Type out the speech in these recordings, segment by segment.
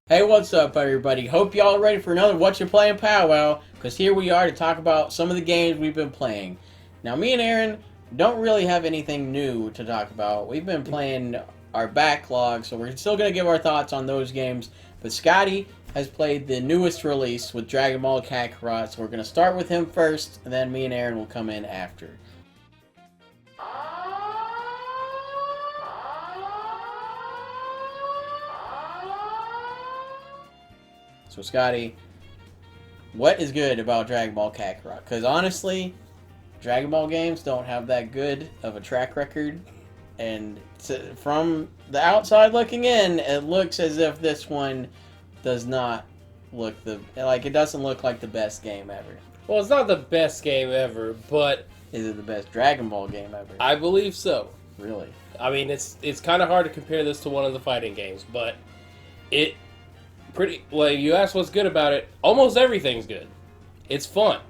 Hey, what's up, everybody? Hope y'all ready for another What You Playing Powwow, because here we are to talk about some of the games we've been playing. Now, me and Aaron don't really have anything new to talk about. We've been playing our backlog, so we're still going to give our thoughts on those games. But Scotty has played the newest release with Dragon Ball Kakarot, so we're going to start with him first, and then me and Aaron will come in after. So, Scotty, what is good about Dragon Ball Kakarot? Because honestly, Dragon Ball games don't have that good of a track record, and from the outside looking in, it looks as if this one does not look it doesn't look like the best game ever. Well, it's not the best game ever, but Is it the best Dragon Ball game ever? I believe so. Really? I mean, it's kind of hard to compare this to one of the fighting games, but you asked what's good about it. Almost everything's good. It's fun.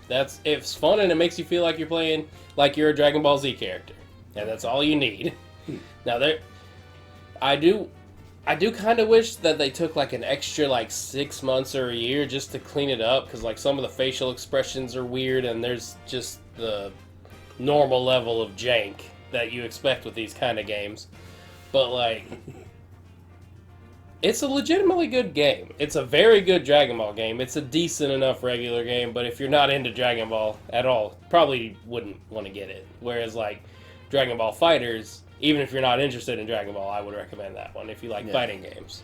It's fun, and it makes you feel like you're playing like you're a Dragon Ball Z character, and that's all you need. Now I do kind of wish that they took like an extra 6 months or a year just to clean it up, because some of the facial expressions are weird, and there's just the normal level of jank that you expect with these kind of games. But it's a legitimately good game. It's a very good Dragon Ball game. It's a decent enough regular game, but if you're not into Dragon Ball at all, probably wouldn't want to get it. Whereas Dragon Ball Fighters, even if you're not interested in Dragon Ball, I would recommend that one if you like fighting games.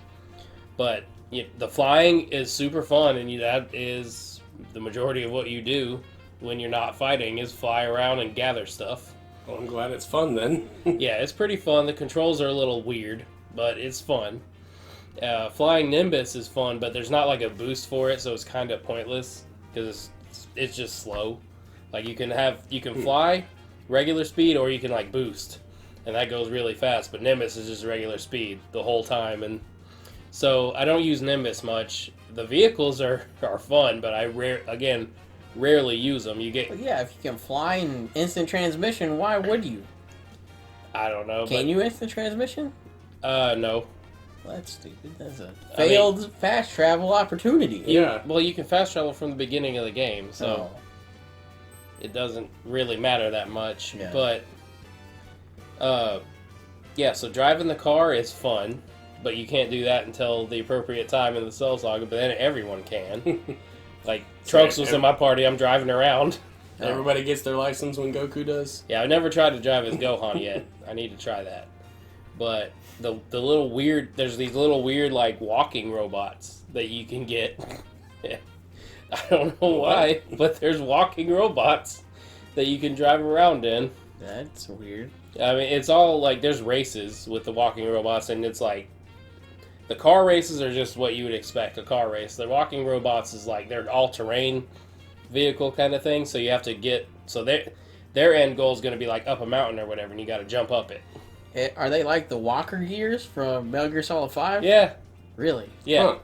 But the flying is super fun, and that is the majority of what you do when you're not fighting, is fly around and gather stuff. Well, I'm glad it's fun then. Yeah, it's pretty fun. The controls are a little weird, but it's fun. Flying Nimbus is fun, but there's not a boost for it, so it's kind of pointless because it's just slow. You can fly regular speed, or you can boost, and that goes really fast. But Nimbus is just regular speed the whole time, and so I don't use Nimbus much. The vehicles are fun, but I rarely use them. If you can fly in instant transmission, why would you? I don't know. Can you instant transmission? No. That's stupid. That's a failed fast travel opportunity. Yeah. Well, you can fast travel from the beginning of the game, so it doesn't really matter that much. Yeah. But, so driving the car is fun, but you can't do that until the appropriate time in the Cell Saga, but then everyone can. Trunks was in my party, I'm driving around. Everybody gets their license when Goku does? Yeah, I've never tried to drive as Gohan yet. I need to try that. But there's these little weird walking robots that you can get. I don't know why, but there's walking robots that you can drive around in. That's weird. I mean, it's all there's races with the walking robots, and it's the car races are just what you would expect a car race. The walking robots is they're all-terrain vehicle kind of thing, so you have to their end goal is going to be up a mountain or whatever, and you got to jump up it. Are they like the Walker Gears from Metal Gear Solid 5? Yeah. Really? Yeah. Huh.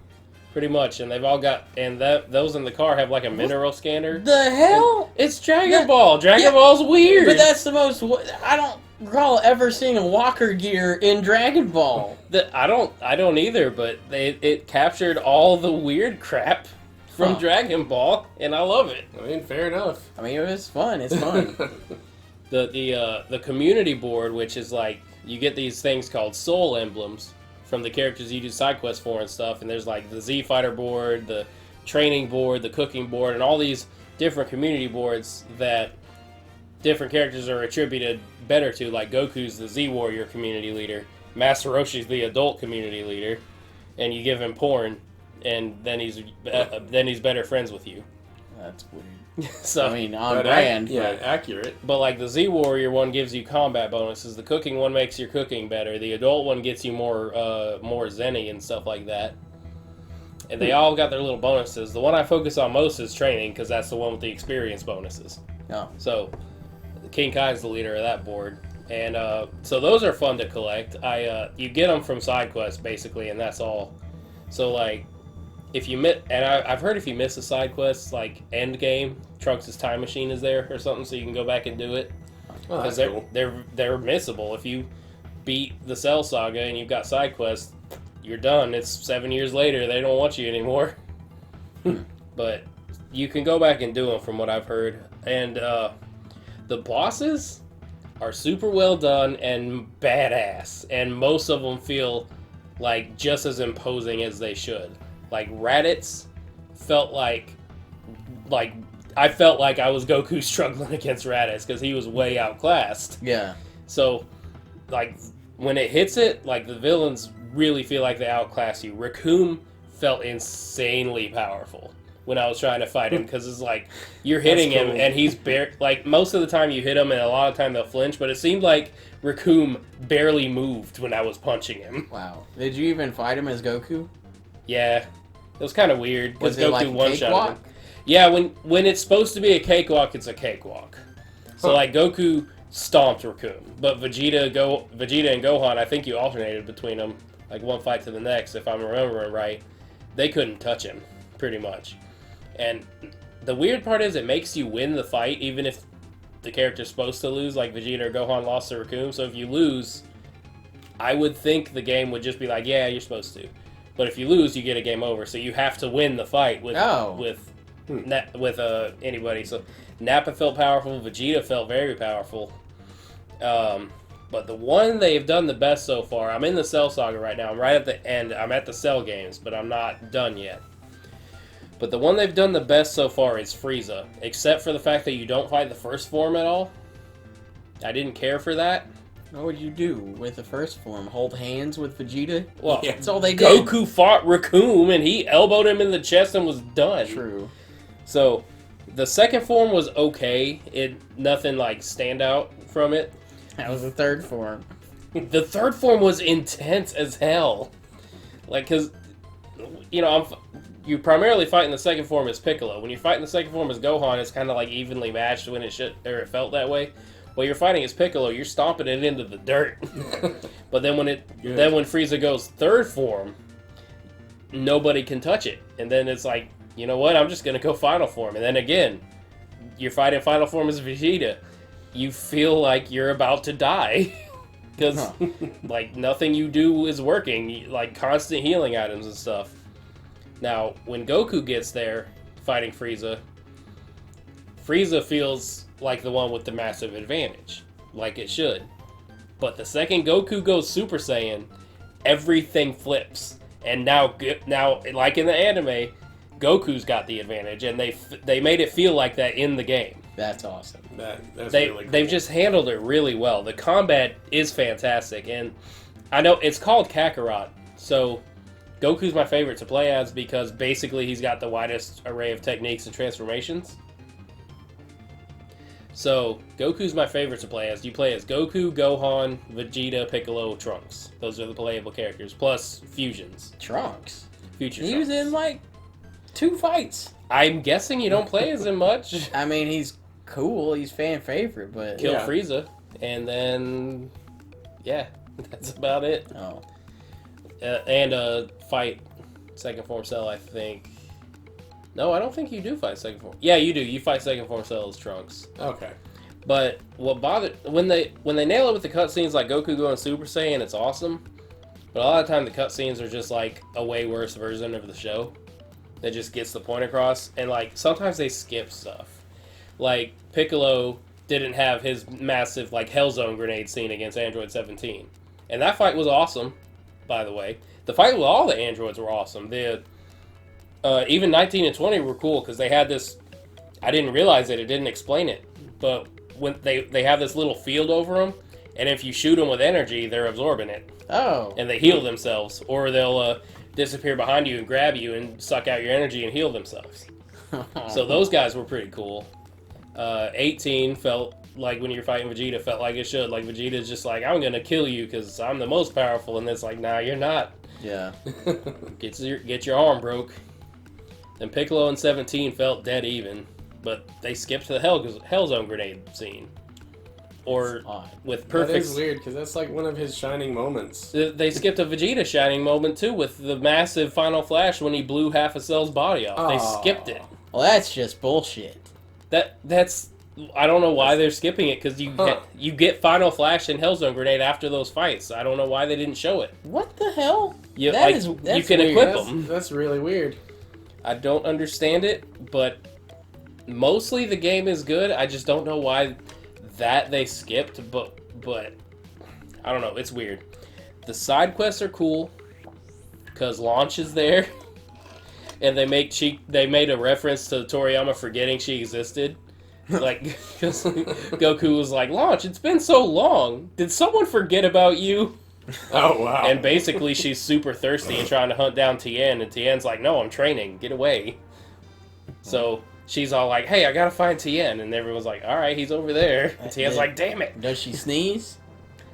Pretty much, and they've all got, those in the car have a mineral scanner. The hell? It's Dragon Ball. Dragon Ball's weird. But that's the most. I don't recall ever seeing a Walker Gear in Dragon Ball. I don't either. But it captured all the weird crap from Dragon Ball, and I love it. I mean, fair enough. I mean, it's fun. It's fun. The community board, which is you get these things called soul emblems from the characters you do side quests for and stuff, and there's the Z Fighter board, the training board, the cooking board, and all these different community boards that different characters are attributed better to, Goku's the Z Warrior community leader, Master Roshi's the adult community leader, and you give him porn, and then he's better friends with you. That's weird. So, I mean, on brand. Accurate. But the Z Warrior one gives you combat bonuses. The cooking one makes your cooking better. The adult one gets you more zenny and stuff like that. And they all got their little bonuses. The one I focus on most is training, because that's the one with the experience bonuses. Oh. So King Kai's the leader of that board. And so those are fun to collect. You get them from side quests, basically, and that's all. So, if you I've heard if you miss a side quest, end game, Trunks' time machine is there or something, so you can go back and do it. Because cool. they're missable. If you beat the Cell Saga and you've got side quests, you're done. It's 7 years later. They don't want you anymore. But you can go back and do them from what I've heard. And the bosses are super well done and badass. And most of them feel like just as imposing as they should. Like Raditz felt like I felt like I was Goku struggling against Raditz because he was way outclassed. Yeah. So, like, when it hits it, like, the villains really feel like they outclass you. Raccoon felt insanely powerful when I was trying to fight him because it's like, you're hitting him and he's like, most of the time you hit him and a lot of time they'll flinch, but it seemed like Raccoon barely moved when I was punching him. Wow. Did you even fight him as Goku? Yeah. It was kind of weird because Was it Goku like a one-shotted him. cakewalk? Yeah, when it's supposed to be a cakewalk, it's a cakewalk. So, like, Goku stomped Raccoon. But Vegeta and Gohan, I think you alternated between them, like, one fight to the next, if I'm remembering right. They couldn't touch him, pretty much. And the weird part is it makes you win the fight, even if the character's supposed to lose, like Vegeta or Gohan lost to Raccoon. So if you lose, I would think the game would just be like, yeah, you're supposed to. But if you lose, you get a game over. So you have to win the fight with anybody. So Nappa felt powerful. Vegeta felt very powerful. But the one they've done the best so far, I'm in the Cell Saga right now. I'm right at the end. I'm at the Cell games, but I'm not done yet. But the one they've done the best so far is Frieza, except for the fact that you don't fight the first form at all. I didn't care for that. What would you do with the first form? Hold hands with Vegeta? Well, That's all they did. Goku fought Raccoon, and he elbowed him in the chest and was done. True. So, the second form was okay. Nothing like stand out from it. That was the third form. The third form was intense as hell. Like, because, you primarily fight in the second form as Piccolo. When you fight in the second form as Gohan, it's kind of like evenly matched when it felt that way. When you're fighting as Piccolo, you're stomping it into the dirt. But then when Frieza goes third form, nobody can touch it. And then it's like, you know what? I'm just gonna go final form. And then again, you're fighting final form as Vegeta. You feel like you're about to die because like nothing you do is working. Like constant healing items and stuff. Now, when Goku gets there fighting Frieza feels like the one with the massive advantage, like it should. But the second Goku goes Super Saiyan, everything flips. And now, like in the anime, Goku's got the advantage, and they made it feel like that in the game. That's awesome. Really cool. They've just handled it really well. The combat is fantastic, and I know it's called Kakarot, so Goku's my favorite to play as because basically he's got the widest array of techniques and transformations. So, Goku's my favorite to play as. You play as Goku, Gohan, Vegeta, Piccolo, Trunks. Those are the playable characters, plus fusions. Trunks? Future He Trunks. was in like 2 fights. I'm guessing you don't play as him much. I mean, he's cool. He's fan favorite, but... Kill Frieza, and then... Yeah, that's about it. Oh. And fight second form Cell, I think. No, I don't think you do fight second form. Yeah, you do. You fight second form Cell as Trunks. Okay. But what bothered when they nail it with the cutscenes like Goku going Super Saiyan, it's awesome. But a lot of the time the cutscenes are just like a way worse version of the show that just gets the point across. And like sometimes they skip stuff. Like Piccolo didn't have his massive like Hellzone grenade scene against Android 17, and that fight was awesome. By the way, the fight with all the androids were awesome. Even 19 and 20 were cool because they had this. I didn't realize it didn't explain it, but when they have this little field over them, and if you shoot them with energy, they're absorbing it. Oh. And they heal themselves, or they'll disappear behind you and grab you and suck out your energy and heal themselves. So those guys were pretty cool. 18 felt like when you're fighting Vegeta, felt like it should. Like Vegeta's just like, I'm gonna kill you because I'm the most powerful, and it's like, nah, you're not. Yeah. Get your arm broke. Then Piccolo and 17 felt dead even, but they skipped the Hellzone grenade scene. Or with perfect. That is weird because that's like one of his shining moments. They skipped a Vegeta shining moment too with the massive final flash when he blew half of Cell's body off. They skipped it. Well, that's just bullshit. That's I don't know why they're skipping it, because you get Final Flash and Hellzone Grenade after those fights. I don't know why they didn't show it. What the hell? You, That's you can weird. equip them. That's really weird. I don't understand it, but mostly the game is good. I just don't know why that they skipped, but I don't know. It's weird. The side quests are cool because Launch is there, and they made a reference to Toriyama forgetting she existed. Like, because Goku was like, Launch, it's been so long. Did someone forget about you? Oh, wow. And basically, she's super thirsty and trying to hunt down Tien, and Tien's like, no, I'm training. Get away. So she's all like, hey, I gotta find Tien. And everyone's like, all right, he's over there. And Tien's like, damn it. Does she sneeze?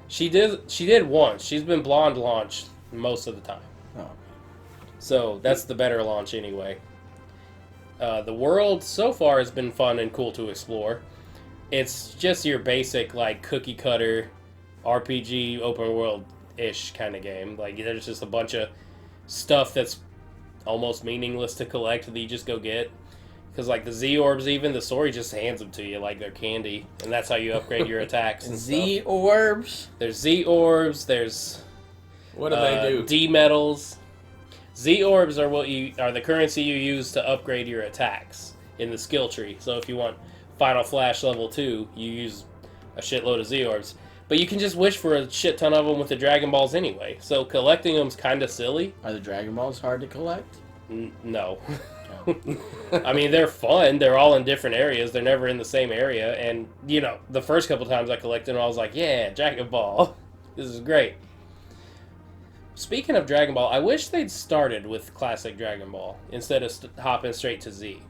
She did once. She's been blonde launched most of the time. Oh. So that's the better launch anyway. The world so far has been fun and cool to explore. It's just your basic like cookie cutter RPG open world-ish kind of game. Like there's just a bunch of stuff that's almost meaningless to collect that you just go get. Because like the Z orbs, even the story just hands them to you like they're candy, and that's how you upgrade your attacks. And Z stuff. orbs. There's Z orbs. There's What do they do? D medals. Z orbs are are the currency you use to upgrade your attacks in the skill tree. So if you want Final Flash level 2, you use a shitload of Z orbs. But you can just wish for a shit ton of them with the Dragon Balls anyway. So collecting them's kind of silly. Are the Dragon Balls hard to collect? No. I mean, they're fun. They're all in different areas. They're never in the same area. And, you know, the first couple times I collected them, I was like, yeah, Dragon Ball. This is great. Speaking of Dragon Ball, I wish they'd started with classic Dragon Ball instead of hopping straight to Z.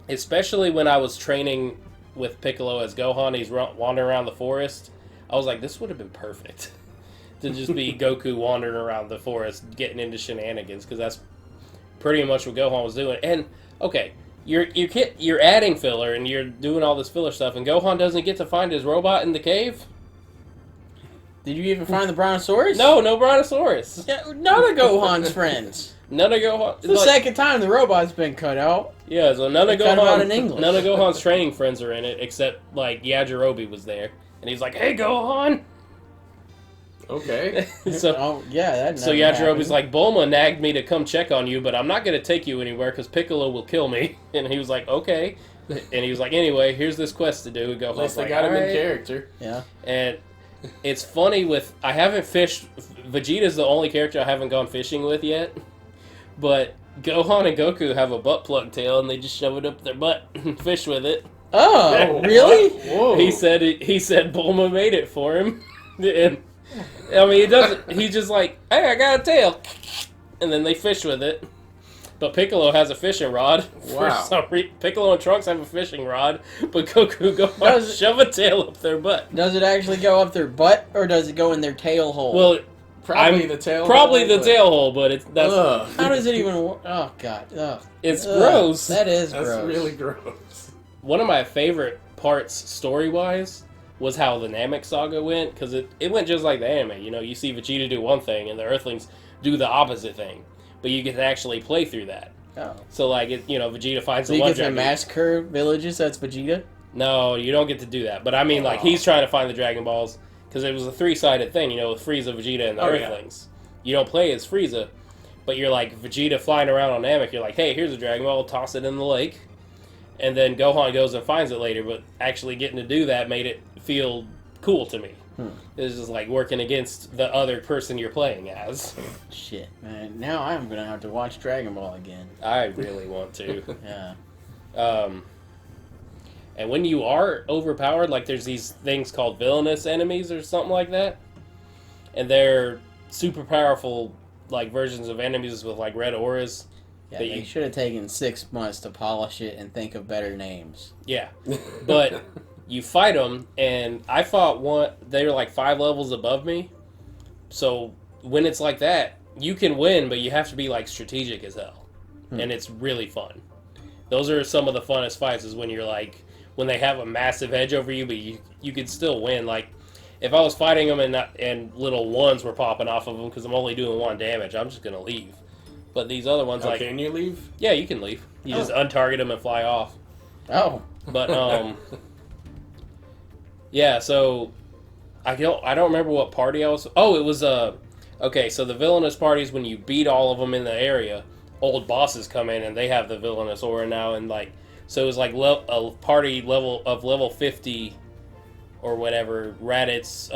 Especially when I was training with Piccolo as Gohan, he's wandering around the forest. I was like, this would have been perfect. To just be Goku wandering around the forest, getting into shenanigans, because that's pretty much what Gohan was doing. And, okay, you're adding filler, and you're doing all this filler stuff, and Gohan doesn't get to find his robot in the cave? Did you even find the Brontosaurus? No Brontosaurus. Yeah, none of Gohan's friends. None of Gohan. It's the second time the robot's been cut out. Yeah, so none of Cut him out in English. None of Gohan's training friends are in it, except like Yajirobe was there, and he's like, "Hey, Gohan." Okay. Oh yeah, that. So Yajirobe's like, "Bulma nagged me to come check on you, but I'm not gonna take you anywhere because Piccolo will kill me." And he was like, "Okay." And he was like, "Anyway, here's this quest to do." And Gohan's At least they like, got him in "Alright." character. Yeah. And it's funny I haven't fished. Vegeta's the only character I haven't gone fishing with yet. But Gohan and Goku have a butt plug tail, and they just shove it up their butt and fish with it. Oh, really? Whoa. He said Bulma made it for him. And I mean, he doesn't. He's just like, hey, I got a tail, and then they fish with it. But Piccolo has a fishing rod. Wow. For some reason, Piccolo and Trunks have a fishing rod, but Goku shove a tail up their butt. Does it actually go up their butt, or does it go in their tail hole? Well, Probably the tail. probably hole, the but- tail hole, but that's Ugh. how does it even work? Oh god. Ugh. it's Ugh. gross. That is That's gross. really gross. One of my favorite parts, story-wise, was how the Namek saga went, because it went just like the anime. You know, you see Vegeta do one thing, and the Earthlings do the opposite thing. But you get to actually play through that. Oh. So, like, Vegeta finds So the you one get to dragon. massacre villages? That's Vegeta? No, you don't get to do that. But I mean, like, he's trying to find the Dragon Balls, because it was a 3-sided thing, with Frieza, Vegeta, and the Earthlings. You don't play as Frieza, but you're like Vegeta flying around on Namek. You're like, hey, here's a Dragon Ball, toss it in the lake. And then Gohan goes and finds it later, but actually getting to do that made it feel cool to me. It was just like working against the other person you're playing as. Shit, man. Now I'm gonna have to watch Dragon Ball again. I really want to. Yeah. And when you are overpowered, like there's these things called villainous enemies or something like that. And they're super powerful, like versions of enemies with like red auras. Yeah, they should have taken 6 months to polish it and think of better names. Yeah. But you fight them, and I fought one, they were like 5 levels above me. So when it's like that, you can win, but you have to be like strategic as hell. And it's really fun. Those are some of the funnest fights, is when you're like, when they have a massive edge over you, but you could still win. Like, if I was fighting them and little ones were popping off of them because I'm only doing 1 damage, I'm just going to leave. But these other ones, Can you leave? yeah, you can leave. You just untarget them and fly off. Oh. But yeah. So I don't remember what party I was. Oh, it was okay. So the villainous party is when you beat all of them in the area. Old bosses come in and they have the villainous aura now, and like so it was like a party level 50 or whatever. Raditz,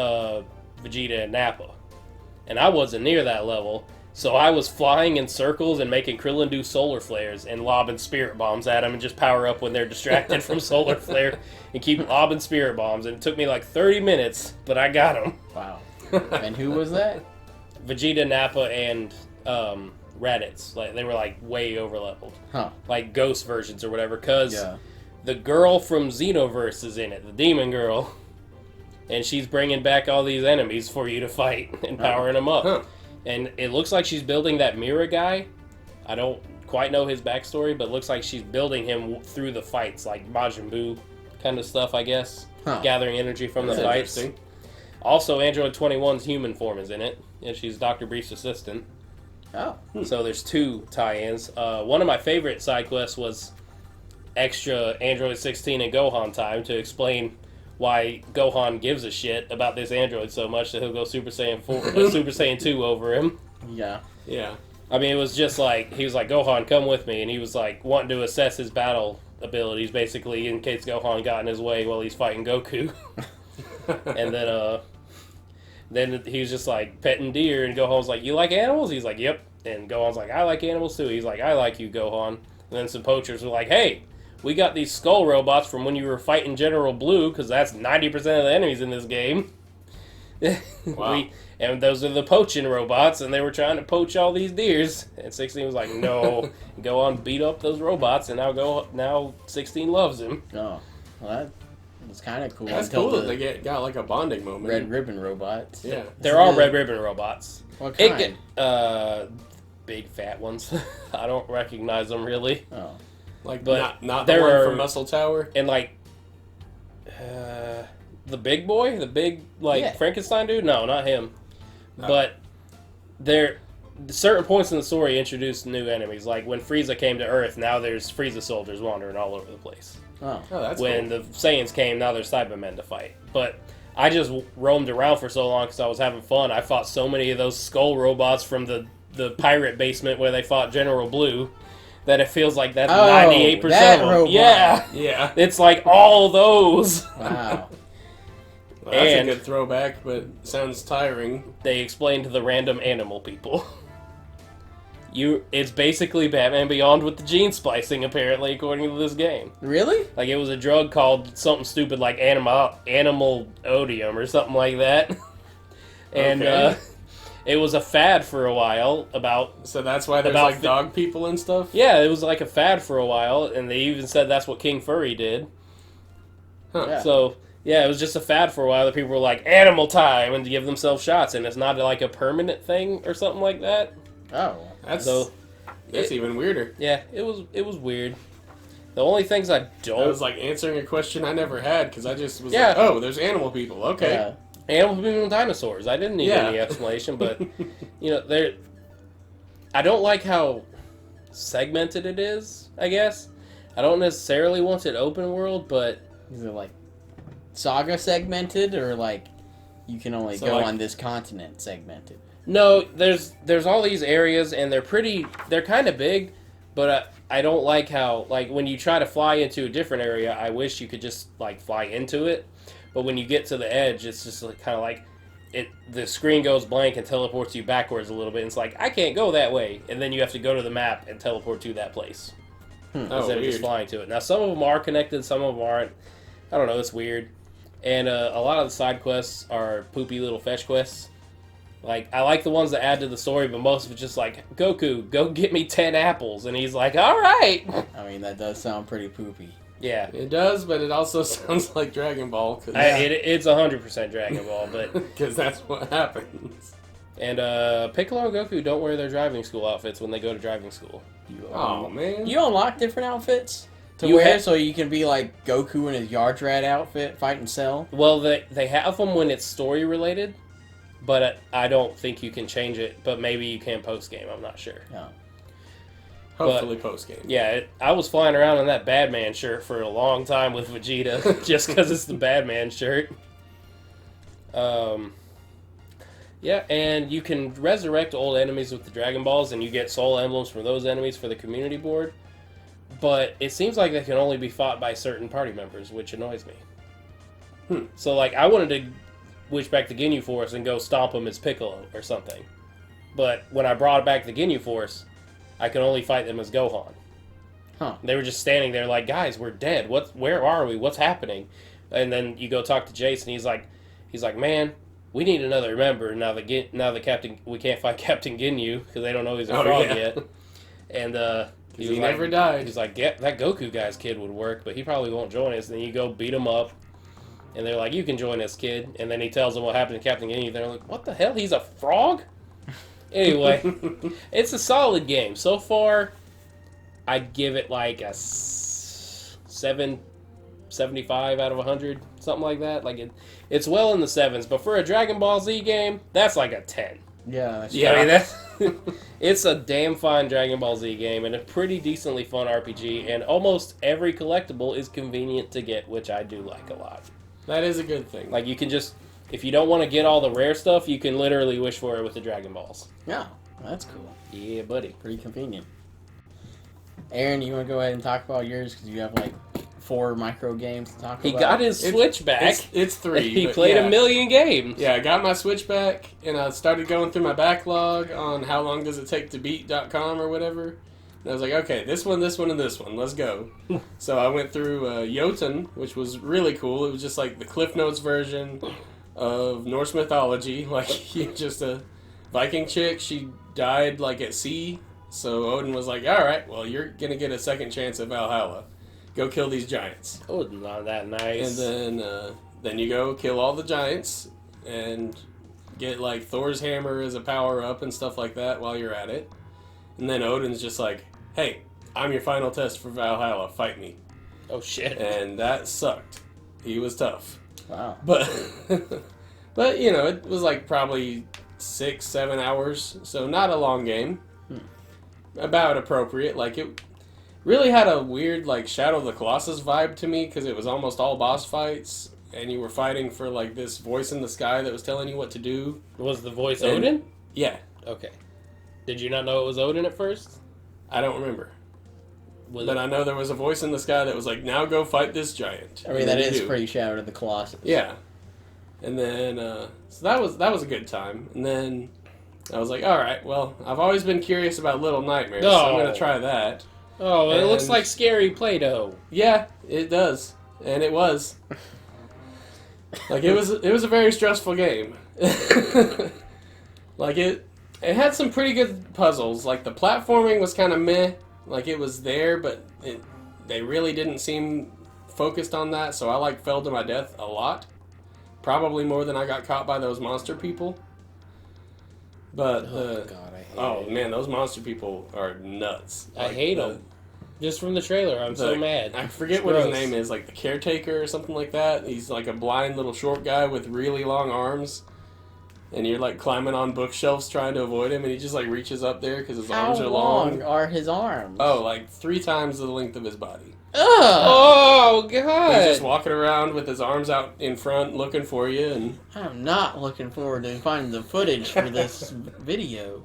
Vegeta, and Nappa, and I wasn't near that level. So I was flying in circles and making Krillin do solar flares and lobbing spirit bombs at them and just power up when they're distracted from solar flare and keep lobbing spirit bombs. And it took me like 30 minutes, but I got them. Wow. And who was that? Vegeta, Nappa, and Raditz. Like they were like way over leveled. Huh. Like ghost versions or whatever. Because the girl from Xenoverse is in it, the demon girl. And she's bringing back all these enemies for you to fight and powering them up. Huh. And it looks like she's building that Mira guy. I don't quite know his backstory, but it looks like she's building him through the fights, like Majin Buu kind of stuff, I guess. Huh. Gathering energy from That's the fights. interesting. Also, Android 21's human form is in it, and she's Dr. Brief's assistant. Oh. So there's two tie-ins. One of my favorite side quests was extra Android 16 and Gohan time to explain why Gohan gives a shit about this android so much that he'll go Super Saiyan 4, Super Saiyan 2 over him. Yeah. Yeah. I mean, it was just like, he was like, Gohan, come with me, and he was like, wanting to assess his battle abilities, basically, in case Gohan got in his way while he's fighting Goku. And then he was just like, petting deer, and Gohan's like, you like animals? He's like, yep. And Gohan's like, I like animals too. He's like, I like you, Gohan. And then some poachers were like, hey, we got these skull robots from when you were fighting General Blue, because that's 90% of the enemies in this game. Wow. And those are the poaching robots, and they were trying to poach all these deers. And 16 was like, no. Go on, beat up those robots, and now 16 loves him. Oh. Well, that's kind of cool. That's until cool that the they got like a bonding moment. Red Ribbon robots. Yeah. There are Red Ribbon robots. What kind? Big fat ones. I don't recognize them really. Oh. Like, But not the there one are- from Muscle Tower? And like, the big boy, the big Yeah. Frankenstein dude. No, not him. Oh. But there, certain points in the story introduced new enemies. Like when Frieza came to Earth, now there's Frieza soldiers wandering all over the place. Oh. Oh, that's When cool. the Saiyans came, now there's Cybermen to fight. But I just roamed around for so long because I was having fun. I fought so many of those skull robots from the pirate basement where they fought General Blue that it feels like that's 98% that of them. robot. Yeah. Yeah. It's like all those. Wow. Well, that's And- a good throwback, but sounds tiring. They explained to the random animal people. It's basically Batman Beyond with the gene splicing, apparently, according to this game. Really? Like, it was a drug called something stupid like animal odium or something like that. And Okay. it was a fad for a while about... So that's why there's About like dog people and stuff? Yeah, it was like a fad for a while, and they even said that's what King Furry did. Huh. Yeah. So, yeah, it was just a fad for a while that people were like, animal time, and to give themselves shots, and it's not like a permanent thing or something like that. Oh. That's So, even weirder. yeah, it was weird. The only things I don't... That was like answering a question I never had, because I just was Yeah. like, oh, there's animal people. Okay. Yeah. Animals, people, and dinosaurs. I didn't need Yeah. any explanation, but, you know, I don't like how segmented it is, I guess. I don't necessarily want it open world, but... Is it like saga segmented or like you can only So, go like- on this continent segmented? No, there's all these areas, and they're kind of big, but I don't like how, like, when you try to fly into a different area, I wish you could just, like, fly into it. But when you get to the edge, it's just like, kind of like, the screen goes blank and teleports you backwards a little bit. And it's like, I can't go that way. And then you have to go to the map and teleport to that place. Oh, Instead of just weird. flying to it. Now, some of them are connected, some of them aren't. I don't know, it's weird. And a lot of the side quests are poopy little fetch quests. Like, I like the ones that add to the story, but most of it's just like, Goku, go get me 10 apples. And he's like, alright! I mean, that does sound pretty poopy. Yeah. It does, but it also sounds like Dragon Ball, because It's 100% Dragon Ball, but... that's what happens. And Piccolo and Goku don't wear their driving school outfits when they go to driving school. Oh, man. You unlock different outfits to You wear ha- so you can be like Goku in his Yard Rat outfit fighting Cell. Well, they have them when it's story related, but I don't think you can change it, but maybe you can post-game, I'm not sure. Yeah. Hopefully post game. Yeah, I was flying around in that Batman shirt for a long time with Vegeta, just because it's the Batman shirt. Yeah, and you can resurrect old enemies with the Dragon Balls, and you get soul emblems from those enemies for the community board. But it seems like they can only be fought by certain party members, which annoys me. So, like, I wanted to wish back the Ginyu Force and go stomp him as Piccolo or something. But when I brought back the Ginyu Force, I could only fight them as Gohan. Huh. They were just standing there like, guys, we're dead. Where are we? What's happening? And then you go talk to Jason. He's like, man, we need another member now that Captain we can't fight Captain Ginyu because they don't know he's a frog yet. And he never died. He's like, yeah, that Goku guy's kid would work, but he probably won't join us. And then you go beat him up, and they're like, you can join us, kid. And then he tells them what happened to Captain Ginyu. They're like, what the hell? He's a frog? Anyway, it's a solid game. So far, I'd give it like a 775 out of 100, something like that. Like it's well in the 7s, but for a Dragon Ball Z game, that's like a 10. Yeah, that's I mean, that's it's a damn fine Dragon Ball Z game and a pretty decently fun RPG, and almost every collectible is convenient to get, which I do like a lot. That is a good thing. Like, you can just, if you don't want to get all the rare stuff, you can literally wish for it with the Dragon Balls. Yeah, that's cool. Yeah, buddy. Pretty convenient. Aaron, you want to go ahead and talk about yours because you have like 4 micro games to talk He about? got his Switch back. It's 3. He but played yeah. a million games. Yeah, I got my Switch back, and I started going through my backlog on how long does it take to beat.com or whatever. And I was like, okay, this one, and this one, let's go. So I went through Jotun, which was really cool. It was just like the Cliff Notes version of Norse mythology. Like, just a Viking chick, she died like at sea. So Odin was like, all right, well, you're going to get a second chance at Valhalla. Go kill these giants. Oh, not that nice. And then you go kill all the giants and get like Thor's hammer as a power up and stuff like that while you're at it. And then Odin's just like, hey, I'm your final test for Valhalla. Fight me. Oh, shit. And that sucked. He was tough. Wow. But, but you know, it was like probably 6-7 hours. So not a long game. About appropriate. Like, it really had a weird, like, Shadow of the Colossus vibe to me, because it was almost all boss fights, and you were fighting for, like, this voice in the sky that was telling you what to do. Was the voice Odin? Yeah. Okay. Did you not know it was Odin at first? I don't remember. But I know there was a voice in the sky that was like, now go fight this giant. I mean, that is pretty Shadow of the Colossus. Yeah. And then, so that was a good time. And then I was like, all right, well, I've always been curious about Little Nightmares, so I'm going to try that. Oh, it looks And- like scary Play-Doh. Yeah, it does. And it was. Like, it was a very stressful game. Like, it had some pretty good puzzles. Like, the platforming was kind of meh. Like, it was there, but they really didn't seem focused on that, so I, like, fell to my death a lot. Probably more than I got caught by those monster people. But, God, I hate it. man, those monster people are nuts. I Like, hate them. Just from the trailer, I'm so mad. I forget It's what his gross. name is, like the caretaker or something like that. He's like a blind little short guy with really long arms. And you're like climbing on bookshelves trying to avoid him, and he just like reaches up there because his How arms are long long. are his arms? Oh, like 3 times the length of his body. Ugh! Oh, He's just God! walking around with his arms out in front looking for you, and I'm not looking forward to finding the footage for this video.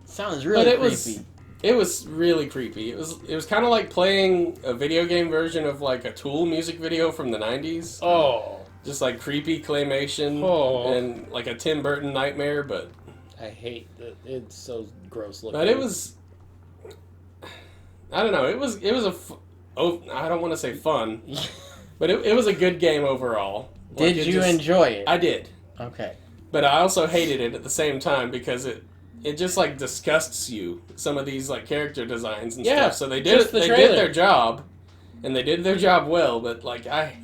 Sounds really But it creepy. it was really creepy. It was kind of like playing a video game version of like a Tool music video from the 90s. Oh, Just like creepy claymation and like a Tim Burton nightmare, but I hate that. It's so gross looking. it was, I don't know, it was I don't want to say fun, but it was a good game overall. Like, Did you enjoy it? I did, Okay. but I also hated it at the same time because it just like disgusts you, some of these like character designs and Yeah, stuff. So they did just the they trailer. did their job, and they did their job well, but like I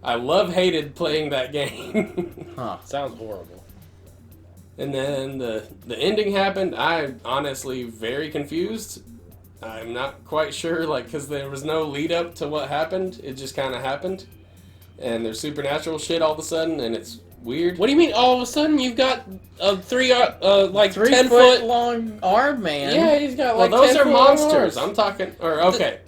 hated playing that game. Huh. Sounds horrible. And then the ending happened. I'm honestly very confused. I'm not quite sure, like, because there was no lead up to what happened. It just kind of happened. And there's supernatural shit all of a sudden, and it's weird. What do you mean? All of a sudden, you've got a 10 3 foot foot. long arm man. Yeah, he's got Well, like. those 10 are foot long monsters. arms. I'm talking. Or okay,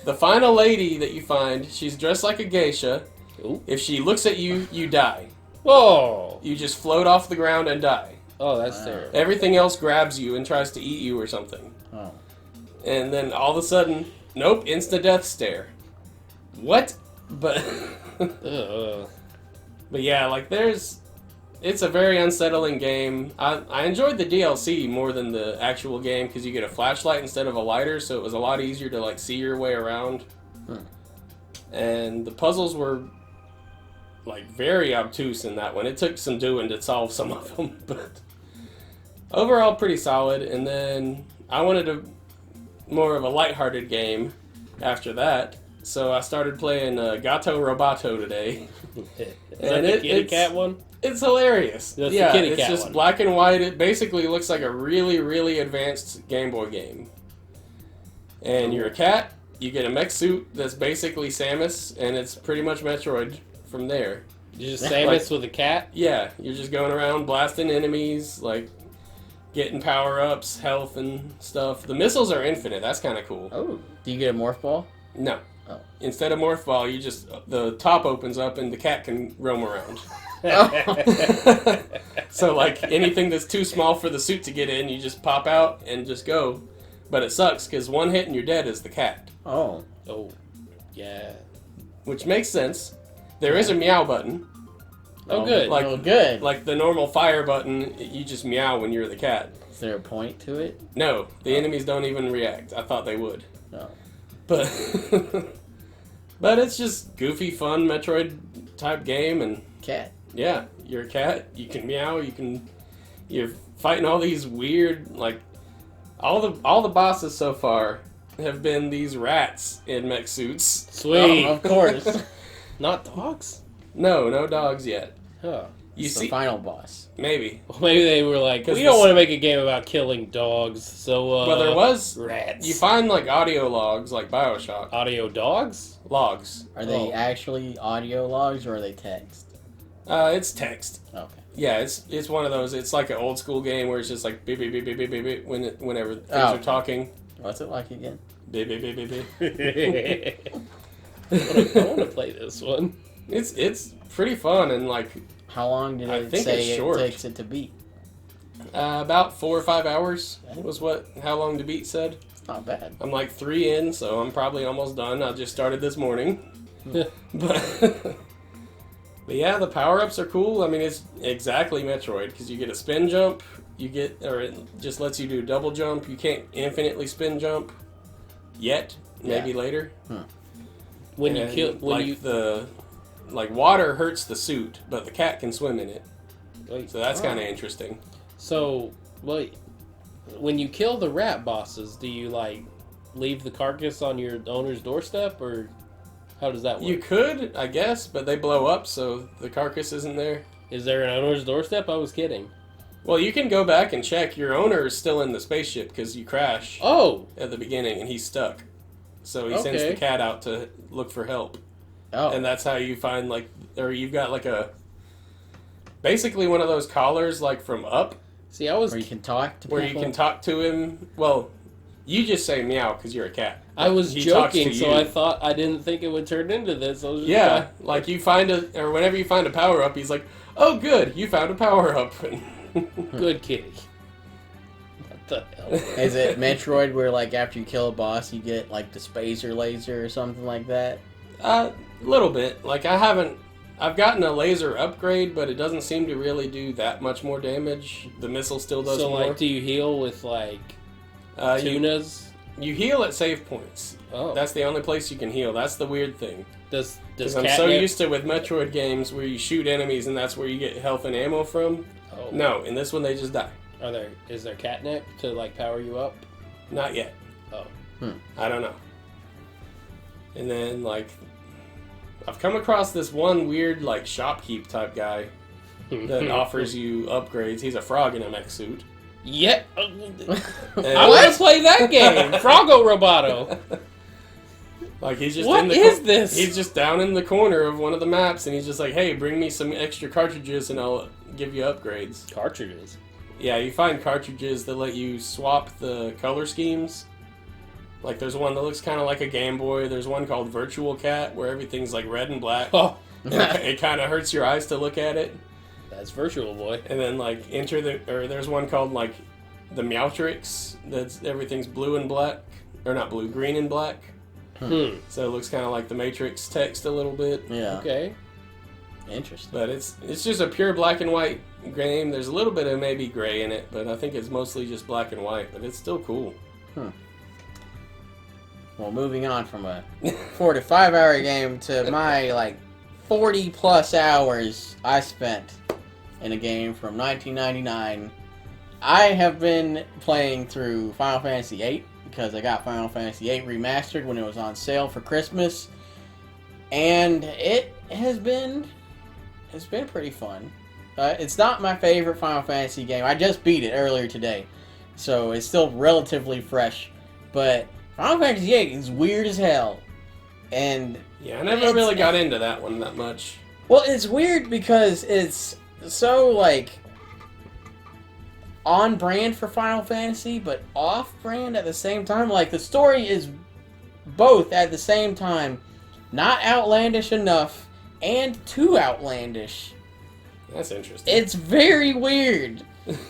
the final lady that you find, she's dressed like a geisha. Ooh. If she looks at you, you die. Oh. You just float off the ground and die. Oh, that's Wow. terrible. Everything else grabs you and tries to eat you or something. Oh. And then all of a sudden, nope, insta death stare. What? But Ugh. but yeah, like it's a very unsettling game. I enjoyed the DLC more than the actual game because you get a flashlight instead of a lighter, so it was a lot easier to like see your way around. And the puzzles were like very obtuse in that one. It took some doing to solve some of them, but overall pretty solid. And then I wanted more of a lighthearted game after that, so I started playing Gato Roboto today. Is that And the kitty it's- cat one? It's hilarious. That's the yeah, kitty it's cat just one. black and white. It basically looks like a really, really advanced Game Boy game. And you're a cat. You get a mech suit that's basically Samus, and it's pretty much Metroid from there. You just Samus with a cat? Yeah, you're just going around blasting enemies, like getting power-ups, health, and stuff. The missiles are infinite. That's kind of cool. Oh. Do you get a morph ball? No. Oh. Instead of Morph Ball, you just the top opens up and the cat can roam around. So like anything that's too small for the suit to get in, you just pop out and just go. But it sucks because one hit and you're dead as the cat, Oh. Oh, yeah. which makes sense. There is a meow button, Oh, good. Like- oh, good. like the normal fire button. You just meow when you're the cat. Is there a point to it? No, the enemies don't even react. I thought they would, No. but but it's just goofy, fun Metroid type game, and Cat. yeah, you're a cat. You can meow. You're fighting all these weird, like all the bosses so far have been these rats in mech suits. Sweet. Oh, of course. Not dogs? No dogs yet. Huh. You It's see, the final boss. maybe. Well, maybe they were like, 'Cause we don't this- want to make a game about killing dogs, so, Well, there was. rats. You find like audio logs, like BioShock Audio dogs? logs. Are they Oh. actually audio logs or are they text? It's text. Okay. Yeah, it's one of those. It's like an old school game where it's just like beep beep beep beep beep beep, beep whenever things Oh. are talking. What's it like again? Beep beep beep beep beep. I want to play this one. It's pretty fun, and like How long did I it think say it's it short. takes it to beat? about 4 or 5 hours was how long the beat said. It's not bad. I'm like 3 in, so I'm probably almost done. I just started this morning. but but yeah, the power-ups are cool. I mean, it's exactly Metroid because you get a spin jump, it just lets you do double jump. You can't infinitely spin jump yet. Maybe Yeah. later. When you And, kill, when like you the water hurts the suit, but the cat can swim in it. wait, So that's Oh. kind of interesting. so wait, when you kill the rat bosses, do you like leave the carcass on your owner's doorstep, or how does that work? You could, I guess, but they blow up, so the carcass isn't there. Is there an owner's doorstep? I was kidding. Well, you can go back and check. Your owner is still in the spaceship because you crash Oh, at the beginning and he's stuck. So he sends Okay. the cat out to look for help. Oh. And that's how you find, like, or you've got like basically one of those collars, like from Up, see, I was Where you can talk to where people. you can talk to him. Well, you just say meow because you're a cat. I was He talks joking, to so you. I didn't think it would turn into this. I was just Yeah, like you find or whenever you find a power up, he's like, "Oh, good, you found a power up." good kitty. What the hell? Is it Metroid where, like, after you kill a boss, you get, like, the spacer laser or something like that? A little bit. Like I've gotten a laser upgrade, but it doesn't seem to really do that much more damage. The missile still does So, more. like, do you heal with like You tunas? heal at save points. Oh, That's the only place you can heal. That's the weird thing. does Because I'm so catnip? used to with Metroid games where you shoot enemies and that's where you get health and ammo from. Oh. No, in this one they just die. Is there catnip to like power you up? Not yet. Oh, I don't know. And then like I've come across this one weird like shopkeep type guy that offers you upgrades. He's a frog in a mech suit. yeah. And- I want to play that game, Froggo Roboto. Like he's just What in the is this? He's just down in the corner of one of the maps, and he's just like, "Hey, bring me some extra cartridges, and I'll give you upgrades." Cartridges. Yeah, you find cartridges that let you swap the color schemes. Like there's one that looks kind of like a Game Boy. There's one called Virtual Cat, where everything's like red and black. Oh, It kind of hurts your eyes to look at it. that's Virtual Boy. And then like there's one called like the Meowtrix. That's everything's blue and black, or not blue, green and black. Hmm. So it looks kind of like the Matrix text a little bit. Yeah. Okay. Interesting. But it's just a pure black and white game. There's a little bit of maybe gray in it, but I think it's mostly just black and white. But it's still cool. Well, moving on from a 4 to 5 hour game to my like 40 plus hours I spent in a game from 1999. I have been playing through Final Fantasy VIII because I got Final Fantasy VIII remastered when it was on sale for Christmas, and it's been pretty fun. It's not my favorite Final Fantasy game. I just beat it earlier today, so it's still relatively fresh. But Final Fantasy VIII is weird as hell, and Yeah, I never really got into that one that much. well, it's weird because it's so like on brand for Final Fantasy, but off brand at the same time. Like the story is both at the same time, not outlandish enough and too outlandish. That's interesting. It's very weird.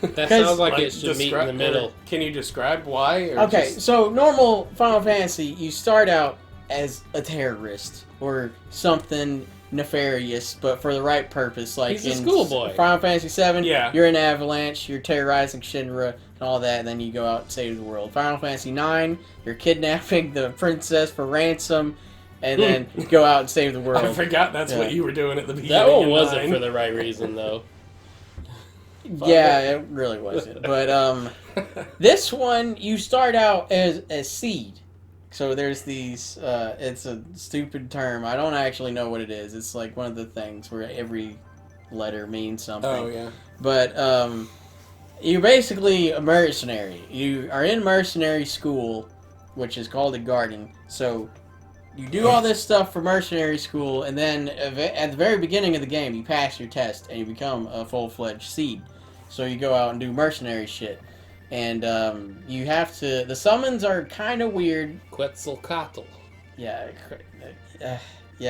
That sounds like it should meet in the middle. Can you describe why? Or Okay, just- so normal Final Fantasy, you start out as a terrorist or something nefarious, but for the right purpose. Like He's a in schoolboy. Final Fantasy VII, Yeah. you're an avalanche, you're terrorizing Shinra and all that, and then you go out and save the world. Final Fantasy IX, you're kidnapping the princess for ransom, and then go out and save the world. I forgot that's Yeah. what you were doing at the beginning. That one of wasn't 9. for the right reason, though. Yeah, it really wasn't. But this one, you start out as a seed. So there's these, it's a stupid term. I don't actually know what it is. It's like one of the things where every letter means something. Oh, yeah. But you're basically a mercenary. You are in mercenary school, which is called a guardian. So you do all this stuff for mercenary school, and then at the very beginning of the game, you pass your test, and you become a full-fledged seed. So you go out and do mercenary shit. And you have to... The summons are kind of weird. Quetzalcoatl. Yeah,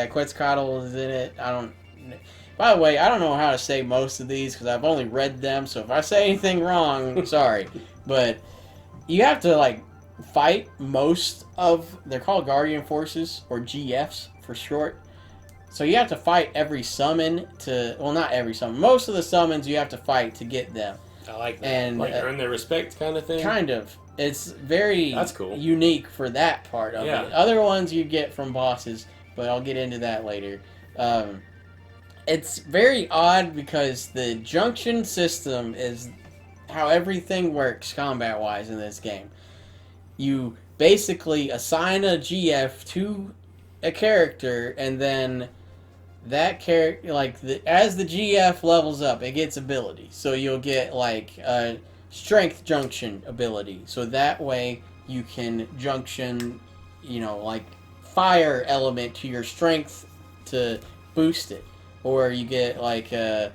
Quetzalcoatl is in it. I don't... By the way, I don't know how to say most of these because I've only read them, so if I say anything wrong, sorry. But you have to, like, fight most of... They're called Guardian Forces, or GFs for short. So you have to fight every summon to... Well, not every summon. Most of the summons you have to fight to get them. I like that. And Like earn their respect kind of thing? kind of. It's very That's cool. unique for that part of Yeah. it. Other ones you get from bosses, but I'll get into that later. It's very odd because the junction system is how everything works combat-wise in this game. You basically assign a GF to a character, and then that character, like, as the GF levels up, it gets abilities. So you'll get, like, a strength junction ability. So that way you can junction, like, fire element to your strength to boost it. Or you get, like, a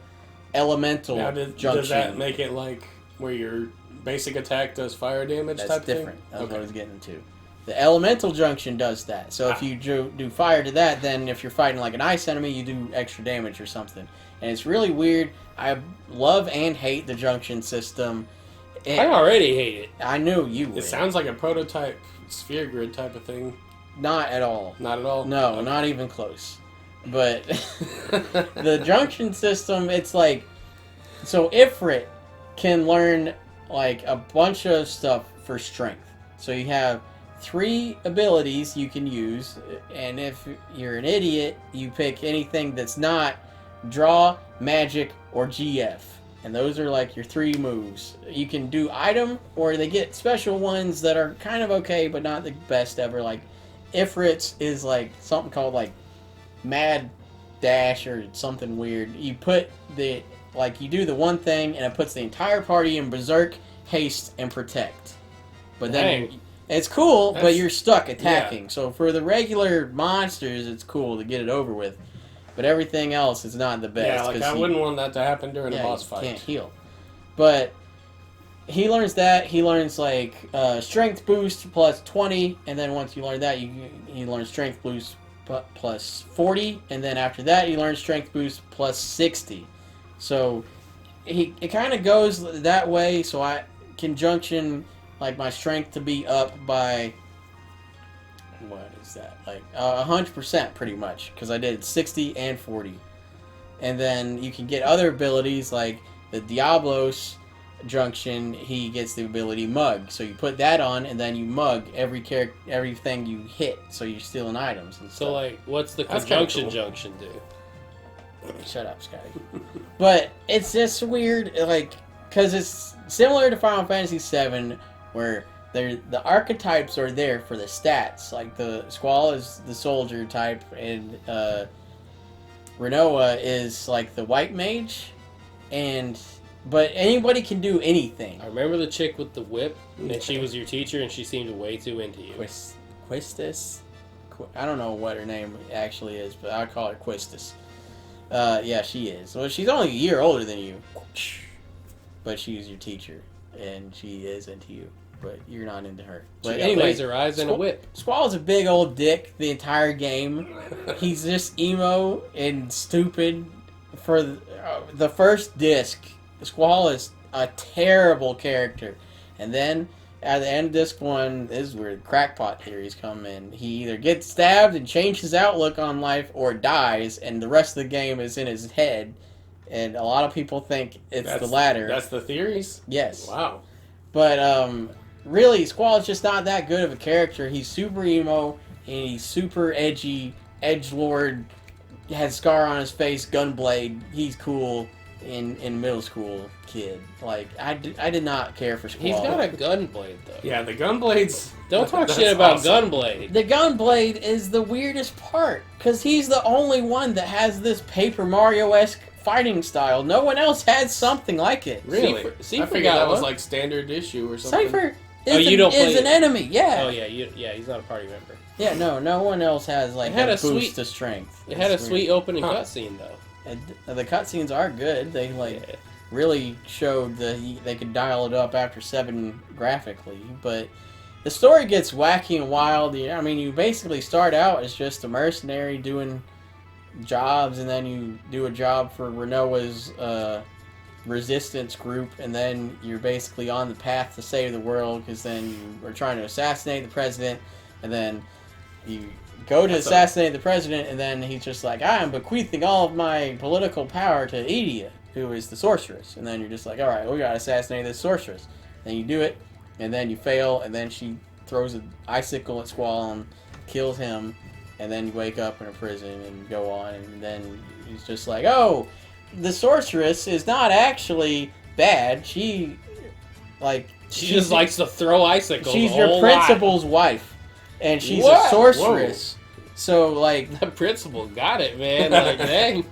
elemental Now, junction. does that make it like where your basic attack does fire damage That's type different. thing? That's what I was getting to. The elemental junction does that. So if you do fire to that, then if you're fighting like an ice enemy, you do extra damage or something. And it's really weird. I love and hate the junction system. I already hate it. I knew you would. It sounds like a prototype sphere grid type of thing. Not at all. Not at all? No, Okay. not even close. But the junction system, it's like... So Ifrit can learn like a bunch of stuff for strength. So you have 3 abilities you can use, and if you're an idiot, you pick anything that's not draw, magic, or GF. And those are like your 3 moves. You can do item, or they get special ones that are kind of okay, but not the best ever. Like Ifrit's is like something called like Mad Dash or something weird. You put the, like, you do the one thing, and it puts the entire party in Berserk, Haste, and Protect. But then Dang. It's cool, but That's- you're stuck attacking. So for the regular monsters, it's cool to get it over with. But everything else is not the best. Yeah, like 'cause I wouldn't want that to happen during a boss you fight. can't heal. But he learns that. He learns like strength boost plus 20, and then once you learn that, he learns strength boost plus 40, and then after that, he learns strength boost plus 60. So it kind of goes that way. So I conjunction like my strength to be up by what is that, like 100% pretty much, because I did 60 and 40. And then you can get other abilities like the Diablos junction. He gets the ability mug, so you put that on and then you mug everything you hit, so you're stealing items and stuff. So like, what's the That's kinda conjunction cool. junction do? Shut up, Scotty. But it's just weird, like, because it's similar to Final Fantasy VII, where the archetypes are there for the stats. Like, the Squall is the soldier type, and Renoa is, like, the white mage, but anybody can do anything. I remember the chick with the whip, and she was your teacher, and she seemed way too into you. Quistis? I don't know what her name actually is, but I call her Quistis. Yeah, she is. Well, she's only a year older than you. But she's your teacher, and she is into you, but you're not into her. She But got anyway, laser eyes and a whip. Squall's a big old dick the entire game. He's just emo and stupid. For the first disc, Squall is a terrible character. And then, at the end of disc 1, this is where the crackpot theories come in. He either gets stabbed and changes his outlook on life, or dies, and the rest of the game is in his head. And a lot of people think it's the latter. That's the theories? Yes. Wow. But, really, Squall is just not that good of a character. He's super emo, and he's super edgy, edgelord, has scar on his face, gunblade. He's cool in middle school kid. Like, I did not care for Squall. He's got a gunblade, though. Yeah, the gunblades. Don't talk that's shit about awesome. gunblade. The gunblade is the weirdest part, because he's the only one that has this Paper Mario-esque fighting style. No one else has something like it. Really? Seifer I figured that was got one. like standard issue or something. Cypher Oh, you don't is play an it. enemy, yeah. Oh, yeah, he's not a party member. Yeah, no one else has like It had a a boost sweet- to strength. It had a It's sweet weird. opening Huh. cutscene, though. And the cutscenes are good. They Yeah. really showed that they could dial it up after 7 graphically, but the story gets wacky and wild. I mean, you basically start out as just a mercenary doing jobs, and then you do a job for Renoa's resistance group, and then you're basically on the path to save the world, because then you are trying to assassinate the president, and then you go to assassinate the president, and then he's just like, I am bequeathing all of my political power to Edea, who is the sorceress. And then you're just like, alright, we gotta assassinate this sorceress. Then you do it, and then you fail, and then she throws an icicle at Squall and kills him, and then you wake up in a prison and go on, and then he's just like, oh, the sorceress is not actually bad. She She likes to throw icicles. she's a your whole lot. principal's wife, and she's What? a sorceress. So, like, The principal got it, man. Like, dang.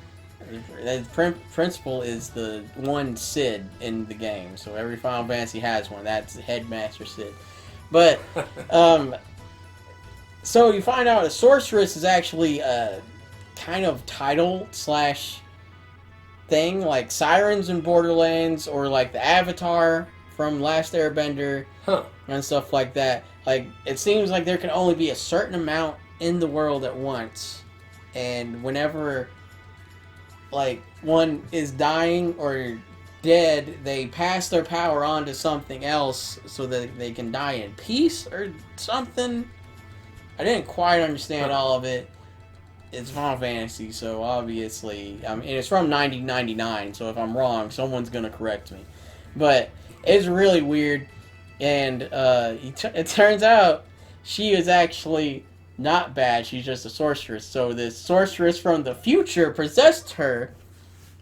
the principal is the one Cid in the game. So every Final Fantasy has one. That's the Headmaster Cid. But, so you find out a sorceress is actually a kind of title slash thing, like Sirens in Borderlands, or like the Avatar from Last Airbender, Huh. and stuff like that. Like, it seems like there can only be a certain amount in the world at once, and whenever like one is dying or dead, they pass their power on to something else so that they can die in peace or something. I didn't quite understand all of it. It's Final Fantasy, so obviously, I mean, it's from 1999, so if I'm wrong, someone's gonna correct me. But it's really weird, and it turns out she is actually not bad. She's just a sorceress. So this sorceress from the future possessed her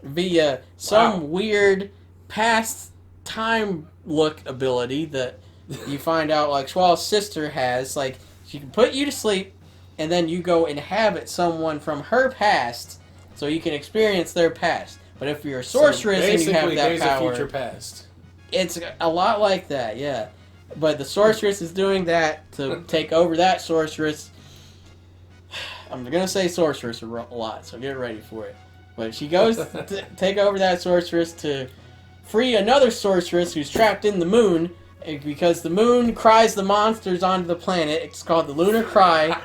via some weird past time look ability that you find out like Squall's sister has. Like, she can put you to sleep, and then you go inhabit someone from her past, so you can experience their past. But if you're a sorceress and you have that Days power, of Future Past. it's a lot like that, yeah. But the sorceress is doing that to take over that sorceress. I'm going to say sorceress a lot, so get ready for it. But she goes to take over that sorceress to free another sorceress who's trapped in the moon, because the moon cries the monsters onto the planet. It's called the Lunar Cry,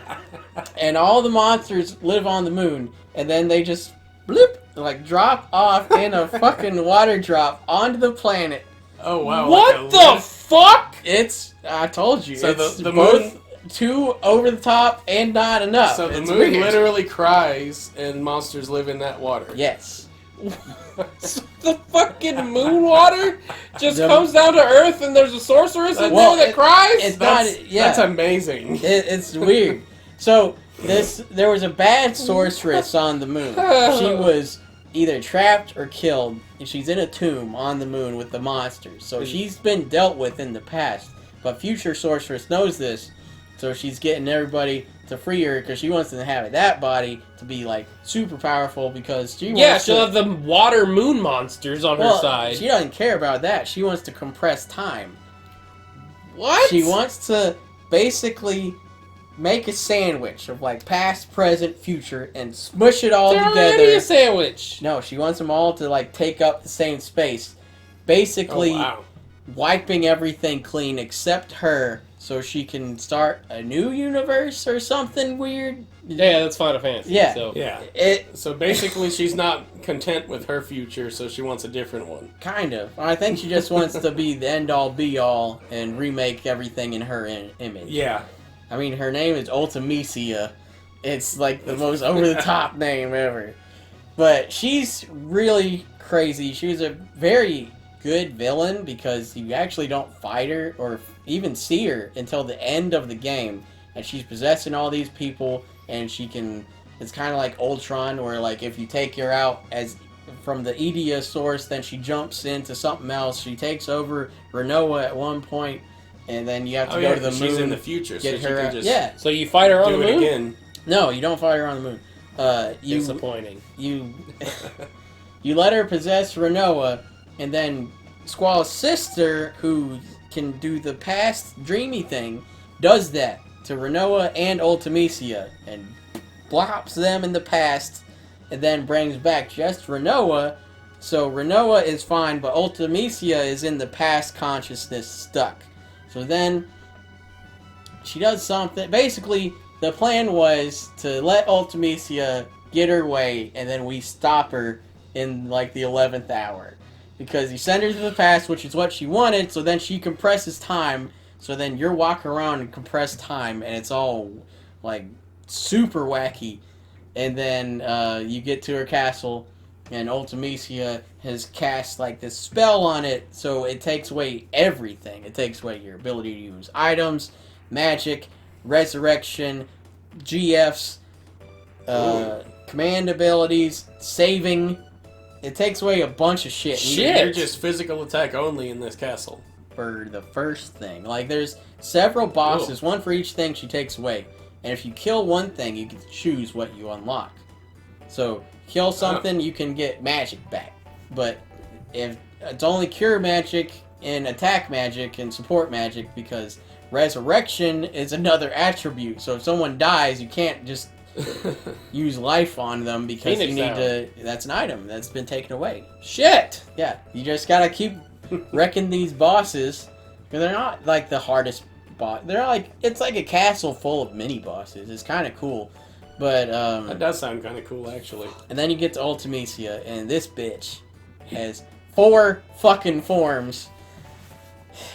and all the monsters live on the moon, and then they just bloop, like drop off in a fucking water drop onto the planet. Oh wow! What the fuck? I told you, So it's the both moon, too over the top and not enough. so the It's moon weird. literally cries, and monsters live in that water. Yes. So the fucking moon water just The- comes down to Earth, and there's a sorceress in Well, there that cries. it's That's, not. Yeah. that's amazing. It's weird. So there was a bad sorceress on the moon. She was either trapped or killed, and she's in a tomb on the moon with the monsters. So she's been dealt with in the past, but future sorceress knows this, so she's getting everybody to free her because she wants to have that body to be like super powerful, because she Yeah, wants she'll to, have the water moon monsters on her side. She doesn't care about that. She wants to compress time. What? She wants to basically make a sandwich of like past, present, future, and smush it all They're together. already a sandwich. No, she wants them all to like take up the same space, basically Oh wow! wiping everything clean except her, so she can start a new universe or something weird. Yeah, that's Final Fantasy. Yeah. So. Yeah. It So basically, she's not content with her future, so she wants a different one. kind of. I think she just wants to be the end all be all and remake everything in her image. Yeah. I mean, her name is Ultimecia. It's like the most over-the-top name ever. But she's really crazy. She's a very good villain because you actually don't fight her or even see her until the end of the game. And she's possessing all these people, and she can... It's kind of like Ultron, where like if you take her out as from the Edea source, then she jumps into something else. She takes over Renoa at one point, and then you have to go to the moon. She's in the future, so get she her can out. just Yeah. So you fight her on do the it moon? again. No, you don't fight her on the moon. You Disappointing. you you let her possess Renoa, and then Squall's sister, who can do the past dreamy thing, does that to Renoa and Ultimecia, and plops them in the past, and then brings back just Renoa. So Renoa is fine, but Ultimecia is in the past consciousness stuck. So then she does something. Basically, the plan was to let Ultimecia get her way, and then we stop her in like the 11th hour. Because you send her to the past, which is what she wanted, so then she compresses time, so then you're walking around and compress time, and it's all like super wacky. And then you get to her castle, and Ultimecia has cast like this spell on it, so it takes away everything. It takes away your ability to use items, magic, resurrection, GFs, command abilities, saving. It takes away a bunch of shit. Shit. You're just physical attack only in this castle. For the first thing. Like, there's several bosses, one for each thing she takes away. And if you kill one thing, you can choose what you unlock. So, kill something, you can get magic back. But if it's only cure magic and attack magic and support magic, because resurrection is another attribute. So if someone dies, you can't just use life on them because Phoenix you need down. to... That's an item that's been taken away. Shit! Yeah, you just gotta keep wrecking these bosses. Because they're not like the hardest boss. They're like... It's like a castle full of mini bosses. It's kind of cool. But, That does sound kind of cool, actually. and then you get to Ultimecia, and this bitch has 4 fucking forms.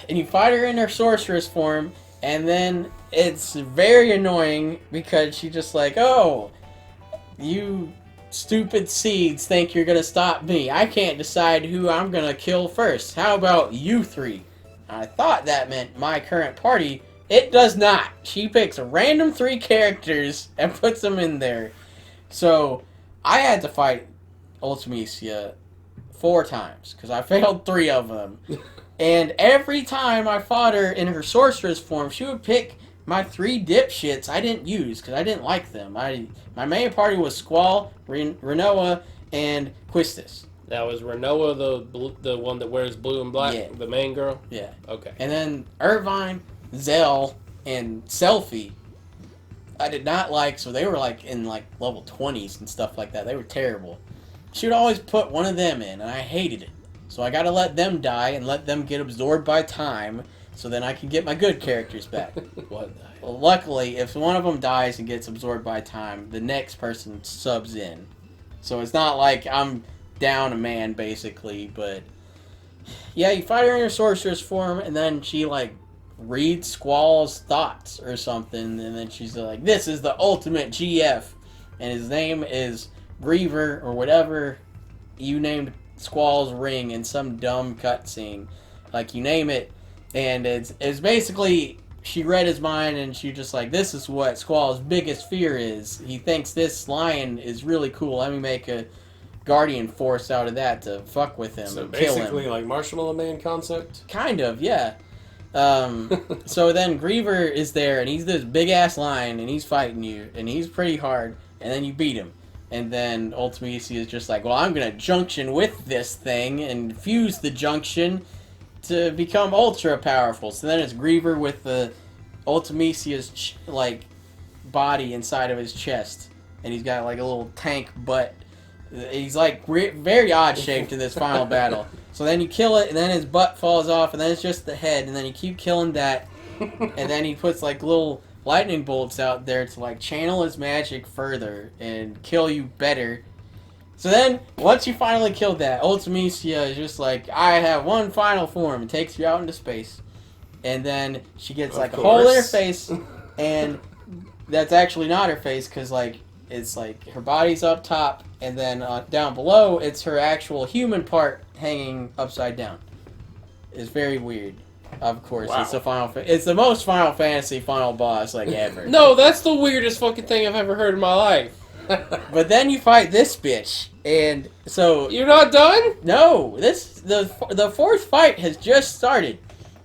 And you fight her in her sorceress form, and then it's very annoying because she just like, oh, you stupid seeds think you're gonna stop me. I can't decide who I'm gonna kill first. How about you 3? I thought that meant my current party. It does not. She picks random 3 characters and puts them in there. So, I had to fight Ultimecia 4 times, because I failed 3 of them. And every time I fought her in her sorceress form, she would pick my 3 dipshits I didn't use, because I didn't like them. My main party was Squall, Renoa, and Quistis. Now, is Renoa the one that wears blue and black? Yeah. The main girl? Yeah. Okay. And then Irvine, Zell, and Selfie, I did not like, so they were like in like level 20s and stuff like that. They were terrible. She would always put one of them in, and I hated it. So I gotta let them die and let them get absorbed by time, so then I can get my good characters back. What? Well, luckily, if one of them dies and gets absorbed by time, the next person subs in. So it's not like I'm down a man, basically, but... Yeah, you fight her in her sorceress form, and then she, like, reads Squall's thoughts or something, and then she's like, this is the ultimate GF, and his name is Griever, or whatever you named Squall's ring in some dumb cutscene. Like, you name it, and it's basically... She read his mind, and she just like, this is what Squall's biggest fear is. He thinks this lion is really cool. Let me make a guardian force out of that to fuck with him So and kill him. basically, like Marshmallow Man concept. Kind of, yeah. So then Griever is there, and he's this big-ass lion, and he's fighting you, and he's pretty hard, and then you beat him. And then Ultimisi is just like, well, I'm going to junction with this thing and fuse the junction to become ultra powerful. So then it's Griever with the Ultimisia's like body inside of his chest, and he's got like a little tank butt. He's like very odd shaped in this final battle. So then you kill it, and then his butt falls off, and then it's just the head, and then you keep killing that, and then he puts like little lightning bolts out there to like channel his magic further and kill you better. So then, once you finally killed that, Ultimisia is just like, I have one final form, and takes you out into space. And then she gets like a hole in her face, and that's actually not her face, because like, it's like her body's up top, and then down below, it's her actual human part hanging upside down. It's very weird. Of course, Wow. It's the most Final Fantasy final boss like ever. No, that's the weirdest fucking thing I've ever heard in my life. But then you fight this bitch, and so You're not done? no, the fourth fight has just started,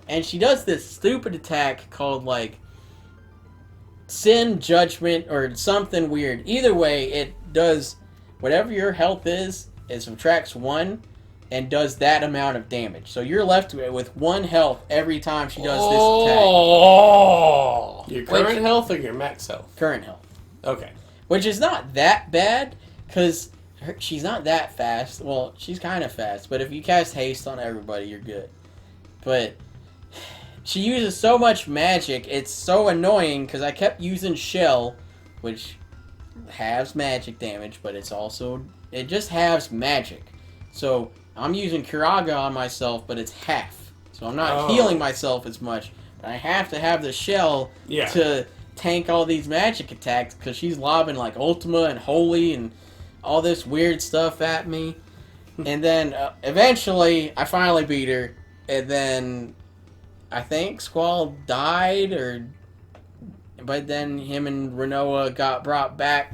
and she does this stupid attack called like Sin Judgment or something weird. Either way, it does whatever your health is. It subtracts 1 and does that amount of damage. So you're left with 1 health every time she does this attack. Oh. Your current health or your max health? Current health. Okay. Which is not that bad, because she's not that fast. Well, she's kind of fast, but if you cast haste on everybody, you're good. But she uses so much magic, it's so annoying, because I kept using Shell, which halves magic damage, but it just halves magic. So I'm using Kiraga on myself, but it's half. So I'm not healing myself as much, but I have to have the Shell to tank all these magic attacks, because she's lobbing like Ultima and Holy and all this weird stuff at me. And then eventually I finally beat her, and then I think Squall died, but then him and Renoa got brought back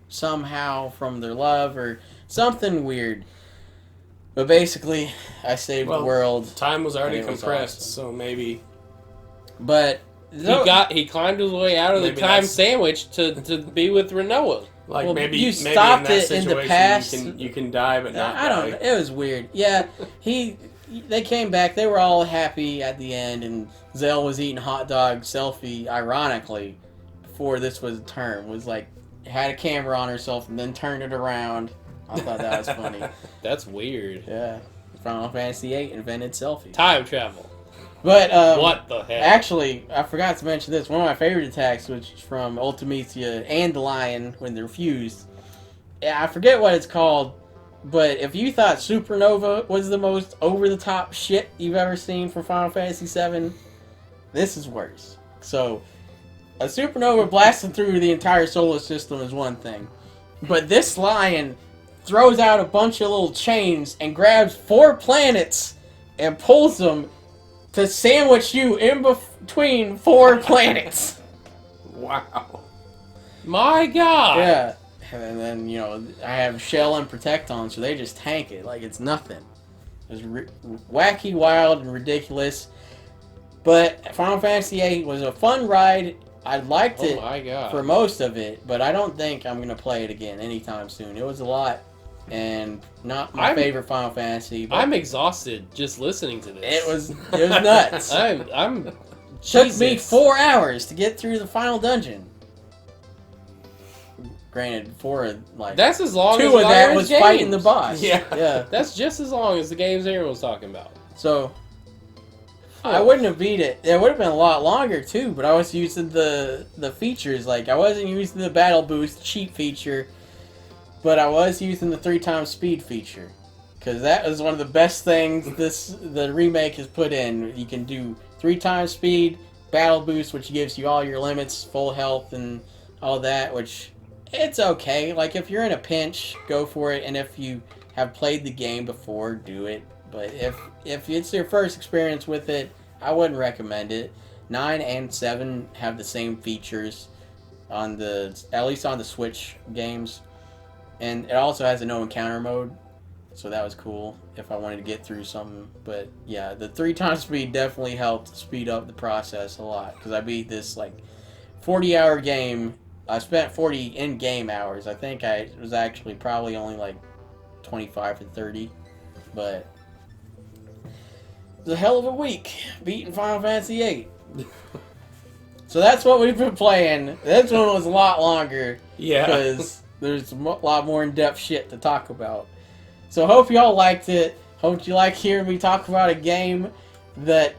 somehow from their love or something weird. But basically I saved the world. Time was already and it was compressed, awesome. so maybe. But He climbed his way out of the Maybe time that's- sandwich to be with Renoa. Like Well, maybe you maybe stopped in that it in the situation past. You can die but not I don't know. die. It was weird. Yeah, they came back. They were all happy at the end, and Zell was eating hot dog selfie, ironically, before this was a term. Was like, had a camera on herself and then turned it around. I thought that was funny. That's weird. Yeah. Final Fantasy VIII invented selfie. Time travel. But, What the heck? actually, I forgot to mention this. One of my favorite attacks, which is from Ultimisia and the Lion when they're fused. Yeah, I forget what it's called, but if you thought Supernova was the most over-the-top shit you've ever seen for Final Fantasy VII, this is worse. So, a supernova blasting through the entire solar system is one thing. But this lion throws out a bunch of little chains and grabs 4 planets and pulls them to sandwich you in between 4 planets. Wow. My God. Yeah. And then, I have Shell and Protect on, so they just tank it like it's nothing. It's wacky, wild, and ridiculous. But Final Fantasy VIII was a fun ride. I liked it Oh my God. for most of it, but I don't think I'm going to play it again anytime soon. It was a lot Mm-hmm. and not my favorite Final Fantasy. But I'm exhausted just listening to this. it was nuts. I'm Took Jesus. me 4 hours to get through the final dungeon. Granted, that's as long 2 as of that Iron's was games. fighting the boss. Yeah. That's just as long as the games Aaron was talking about. So I wouldn't have beat it. It would have been a lot longer too, but I was using the features. Like I wasn't using the battle boost cheat feature, but I was using the 3x speed feature because that was one of the best things the remake has put in. You can do 3x speed, battle boost, which gives you all your limits, full health, and all that. Which it's okay. Like if you're in a pinch, go for it, and if you have played the game before, do it. But if it's your first experience with it, I wouldn't recommend it. 9 and 7 have the same features at least on the Switch games. And it also has a no encounter mode. So that was cool if I wanted to get through something. But yeah, the 3x speed definitely helped speed up the process a lot. Because I beat this 40-hour game. I spent 40 in-game hours. I think I was actually probably only 25 to 30. But it was a hell of a week beating Final Fantasy VIII. So that's what we've been playing. This one was a lot longer. Yeah. Because there's a lot more in-depth shit to talk about. So hope y'all liked it. Hope you like hearing me talk about a game that,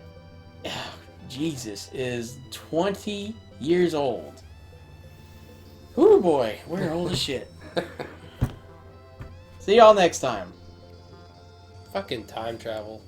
Jesus, is 20 years old. Ooh boy, we're old as shit. See y'all next time. Fucking time travel.